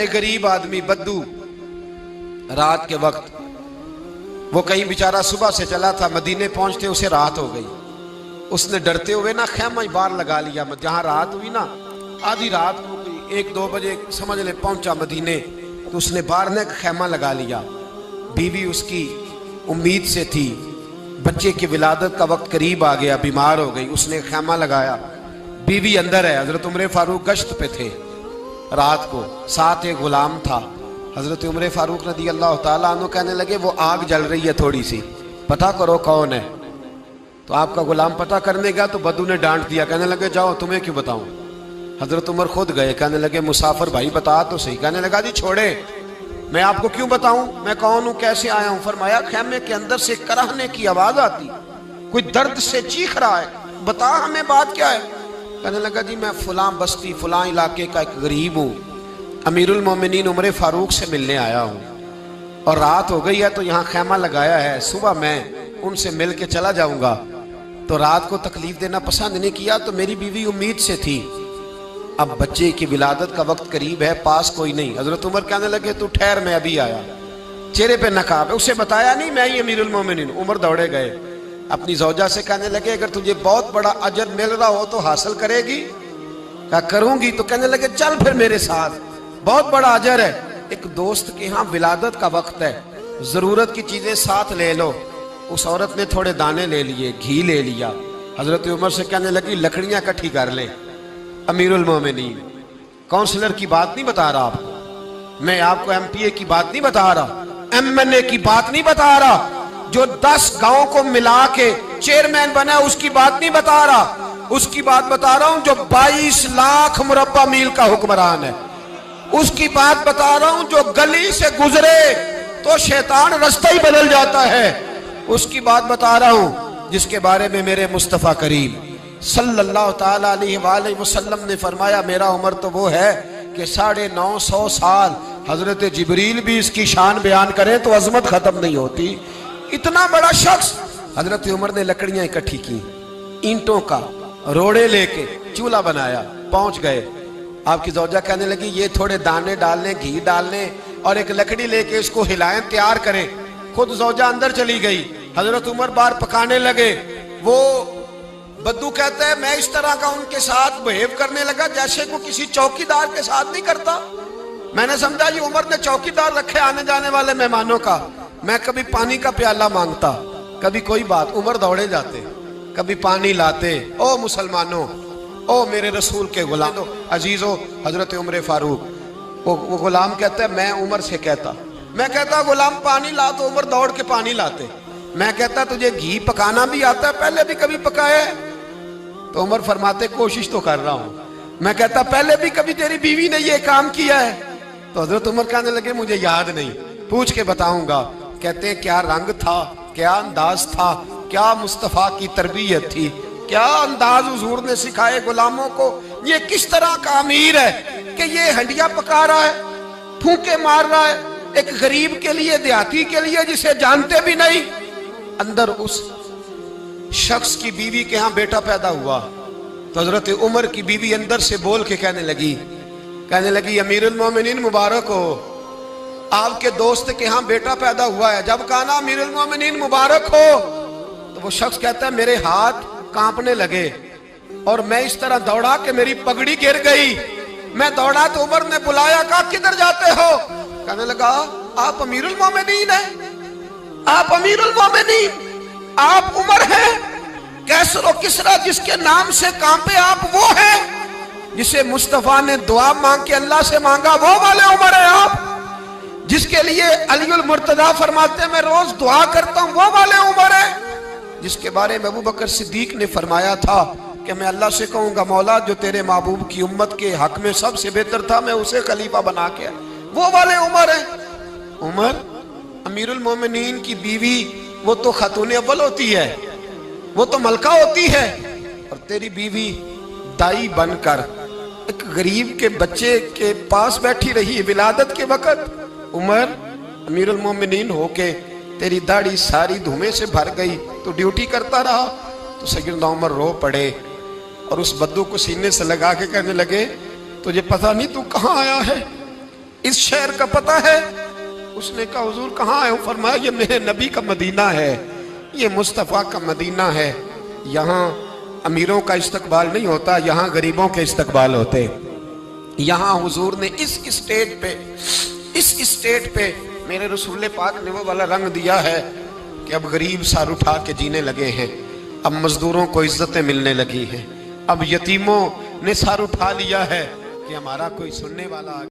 ایک غریب آدمی بدو رات کے وقت وہ کہیں بیچارہ صبح سے چلا تھا، مدینے پہنچتے اسے رات ہو گئی. اس نے ڈرتے ہوئے نا خیمہ باہر لگا لیا. جہاں رات ہوئی نا آدھی رات ہو گئی، 1-2 بجے سمجھ لے پہنچا مدینے، تو اس نے باہر نے خیمہ لگا لیا. بیوی اس کی امید سے تھی، بچے کی ولادت کا وقت قریب آ گیا، بیمار ہو گئی. اس نے خیمہ لگایا، بیوی اندر ہے. حضرت عمر فاروق گشت پہ تھے رات کو، ساتھ ایک غلام تھا. حضرت عمر فاروق رضی اللہ تعالیٰ عنہ کہنے لگے وہ آگ جل رہی ہے تھوڑی سی، پتہ کرو کون ہے. تو آپ کا غلام پتہ کرنے گیا تو بدو نے ڈانٹ دیا، کہنے لگے جاؤ تمہیں کیوں بتاؤں. حضرت عمر خود گئے، کہنے لگے مسافر بھائی بتا تو صحیح. کہنے لگا جی چھوڑے، میں آپ کو کیوں بتاؤں میں کون ہوں، کیسے آیا ہوں. فرمایا خیمے کے اندر سے کراہنے کی آواز آتی، کوئی درد سے چیخ رہا ہے، بتا ہمیں بات کیا ہے. کہنے لگا جی میں فلاں بستی فلاں علاقے کا ایک غریب ہوں، امیر المومنین عمر فاروق سے ملنے آیا ہوں، اور رات ہو گئی ہے تو یہاں خیمہ لگایا ہے، صبح میں ان سے مل کے چلا جاؤں گا. تو رات کو تکلیف دینا پسند نہیں کیا، تو میری بیوی امید سے تھی، اب بچے کی ولادت کا وقت قریب ہے، پاس کوئی نہیں. حضرت عمر کہنے لگے تو ٹھہر میں ابھی آیا. چہرے پہ نقاب ہے، اسے بتایا نہیں میں ہی امیر المومنین. عمر دوڑے گئے، اپنی زوجہ سے کہنے لگے اگر تجھے بہت بڑا اجر مل رہا ہو تو حاصل کرے گی. کہا کروں گی. تو کہنے لگے چل پھر میرے ساتھ، بہت بڑا اجر ہے. ایک دوست کے ہاں ولادت کا وقت ہے، ضرورت کی چیزیں ساتھ لے لو. اس عورت نے تھوڑے دانے لے لیے، گھی لے لیا. حضرت عمر سے کہنے لگی لکڑیاں اکٹھی کر لیں. امیر المومنین کونسلر کی بات نہیں بتا رہا آپ کو، میں آپ کو ایم پی اے کی بات نہیں بتا رہا، ایم این اے کی بات نہیں بتا رہا، جو 10 گاؤں کو ملا کے چیئرمین بنا اس کی بات نہیں بتا رہا. اس کی بات بتا رہا ہوں جو 22 لاکھ مربع میل کا حکمران ہے. اس کی بات بتا رہا ہوں جو گلی سے گزرے تو شیطان رستہ ہی بدل جاتا ہے. اس کی بات بتا رہا ہوں جس کے بارے میں میرے مصطفیٰ کریم صلی اللہ تعالیٰ علیہ وآلہ وسلم نے فرمایا میرا عمر تو وہ ہے کہ 950 سال حضرت جبریل بھی اس کی شان بیان کریں تو عظمت ختم نہیں ہوتی. اتنا بڑا شخص. حضرت عمر نے لکڑیاں اکٹھی کی، اینٹوں کا روڑے لے کے چولہا بنایا، پہنچ گئے. آپ کی زوجہ کہنے لگی یہ تھوڑے دانے ڈالنے، گھی ڈالنے اور ایک لکڑی لے کے اس کو ہلائیں، تیار کریں. خود زوجہ اندر چلی گئی، حضرت عمر باہر پکانے لگے. وہ بدو کہتا ہے میں اس طرح کا ان کے ساتھ بہیو کرنے لگا جیسے کو کسی چوکیدار کے ساتھ نہیں کرتا. میں نے سمجھا یہ عمر نے چوکیدار رکھے آنے جانے والے مہمانوں کا. میں کبھی پانی کا پیالہ مانگتا، کبھی کوئی بات، عمر دوڑے جاتے، کبھی پانی لاتے. او مسلمانوں، او میرے رسول کے غلام عزیزو، حضرت عمر فاروق. وہ غلام کہتا ہے میں عمر سے کہتا، میں کہتا غلام پانی لا تو عمر دوڑ کے پانی لاتے. میں کہتا تجھے گھی پکانا بھی آتا ہے، پہلے بھی کبھی پکایا ہے؟ تو عمر فرماتے کوشش تو کر رہا ہوں. میں کہتا پہلے بھی کبھی تیری بیوی نے یہ کام کیا ہے؟ تو حضرت عمر کہنے لگے مجھے یاد نہیں، پوچھ کے بتاؤں گا. کہتے ہیں کیا رنگ تھا، کیا انداز تھا، کیا مصطفیٰ کی تربیت تھی، کیا انداز حضور نے سکھائے غلاموں کو. یہ کس طرح کا امیر ہے کہ یہ ہنڈیا پکا رہا ہے، پھونکے مار رہا ہے ایک غریب کے لیے، دیہاتی کے لیے جسے جانتے بھی نہیں. اندر اس شخص کی بیوی کے ہاں بیٹا پیدا ہوا تو حضرت عمر کی بیوی اندر سے بول کے کہنے لگی امیر المومنین مبارک ہو، آپ کے دوست کے ہاں بیٹا پیدا ہوا ہے. جب کہا نا امیر المومنین مبارک ہو تو وہ شخص کہتا ہے میرے ہاتھ کانپنے لگے اور میں اس طرح دوڑا کہ میری پگڑی گر گئی. میں دوڑا تو عمر نے بلایا، کہا کدھر جاتے ہو؟ کہنے لگا آپ امیر المومنین ہیں، آپ امیر المومنین، آپ عمر ہیں. کیسر و کسرا جس کے نام سے کانپے آپ وہ ہیں جسے مصطفیٰ نے دعا مانگ کے اللہ سے مانگا، وہ والے عمر ہیں آپ. جس کے لیے علی المرتضیٰ فرماتے ہیں میں روز دعا کرتا ہوں، وہ والے عمر ہیں. جس کے بارے میں ابو بکر صدیق نے فرمایا تھا کہ میں اللہ سے کہوں گا مولا جو تیرے محبوب کی امت کے حق میں سب سے بہتر تھا میں اسے خلیفہ بنا کے، وہ والے عمر ہیں. عمر امیر المومنین کی بیوی وہ تو خاتون اول ہوتی ہے، وہ تو ملکہ ہوتی ہے، اور تیری بیوی دائی بن کر ایک غریب کے بچے کے پاس بیٹھی رہی ولادت کے وقت. عمر امیر المومنین ہو کے تیری داڑھی ساری دھومے سے بھر گئی تو ڈیوٹی کرتا رہا. تو سیدنا عمر رو پڑے اور اس بدو کو سینے سے لگا کے کہنے لگے تجھے پتہ نہیں تو کہاں آیا ہے؟ اس شہر کا پتہ ہے؟ اس نے کہا حضور کہاں ہے؟ فرمایا یہ میرے نبی کا مدینہ ہے، یہ مصطفیٰ کا مدینہ ہے، یہاں امیروں کا استقبال نہیں ہوتا، یہاں غریبوں کے استقبال ہوتے۔ یہاں حضور نے اس اسٹیٹ پہ میرے رسول پاک نے وہ والا رنگ دیا ہے کہ اب غریب سر اٹھا کے جینے لگے ہیں، اب مزدوروں کو عزتیں ملنے لگی ہیں، اب یتیموں نے سر اٹھا لیا ہے کہ ہمارا کوئی سننے والا